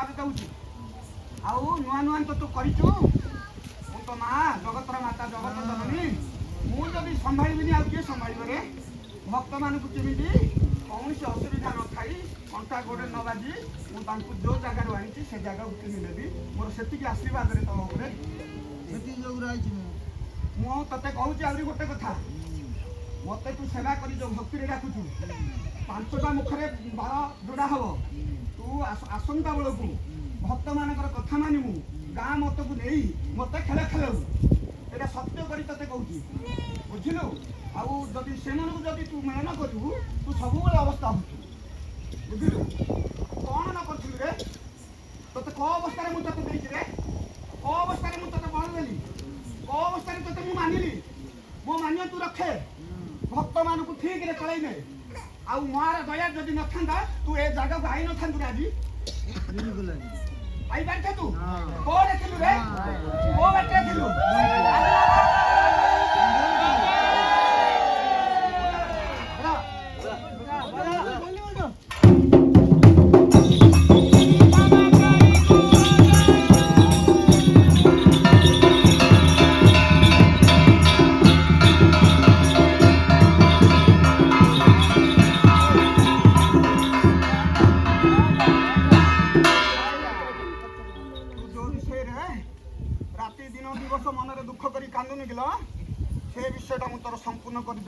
ଆଶୀର୍ବାଦ ଦଉଛି। ଆଉ ନୂଆ ନୂଆ ତ ତୁ କରିଛୁ। ମୁଁ ତ ମା ଜଗତର ମାତା ଜଗତ ଜନନୀ। ମୁଁ ଯଦି ସମ୍ଭାଳିବିନି ଆଉ କିଏ ସମ୍ଭାଳିବ ରେ? ଭକ୍ତମାନଙ୍କୁ କେମିତି କୌଣସି ଅସୁବିଧା ନଥାଇ କଣ୍ଟା ଗୋଡ଼ରେ ନ ବାଜି ମୁଁ ତାଙ୍କୁ ଯେଉଁ ଜାଗାରୁ ଆଣିଛି ସେ ଜାଗାକୁ କିଣି ନେବି। ମୋର ସେତିକି ଆଶୀର୍ବାଦରେ ତମ ଉପରେ ସେତିକି ଯୋଗୁଁ ରହିଛି ମୁଁ ତତେ କହୁଛି ଆହୁରି ଗୋଟେ କଥା। ମତେ ତୁ ସେବା କରି ଯେଉଁ ଭକ୍ତିରେ ଡାକୁଛୁ 5ଟା ମୁଖରେ ବାର ଯୋଡ଼ା ହବ। ତୁ ଆସନ୍ତା ବେଳକୁ ଭକ୍ତମାନଙ୍କର କଥା ମାନିବୁ। ଗାଁ ମତକୁ ନେଇ ମତେ ଖେଳ ଖେଳୁ। ଏଇଟା ସତ୍ୟ କରି ତତେ କହୁଛି, ବୁଝିଲୁ? ଆଉ ଯଦି ସେମାନଙ୍କୁ ଯଦି ତୁ ମେଳନ କରିବୁ ତୁ ସବୁବେଳେ ଅବସ୍ଥା ହଉଛୁ, ବୁଝିଲୁ? କଣ ନ କରିଥିଲୁ ରେ? ତତେ କୋଉ ଅବସ୍ଥାରେ ମୁଁ ତତେ ଦେଇଛି ରେ? କୋଉ ଅବସ୍ଥାରେ ମୁଁ ତତେ ବଳ ଦେଲି? କୋଉ ଅବସ୍ଥାରେ ତତେ ମୁଁ ମାନିଲି? ମୋ ମାନ୍ୟ ତୁ ରଖେ, ଭକ୍ତମାନଙ୍କୁ ଠିକରେ ଚଳେଇ ନେ। ଆଉ ମାର ଦୟା ଯଦି ନଥାନ୍ତା ତୁ ଏ ଜାଗାକୁ ଆଇନଥାନ୍ତୁ ରେ ଆଜି। ଆଇପାରିଥାନ୍ତୁ? କୋଉଠି ଥିଲୁ ରେ? କୋଉ ବାଟରେ ଥିଲୁ? ରାତି ଦିନ ଦିବସ ମନରେ ଦୁଃଖ କରି କାନ୍ଦୁନି କିଲ? ସେ ବିଷୟଟା ମୁଁ ତୋର ସମ୍ପୂର୍ଣ୍ଣ କରିଦେବି।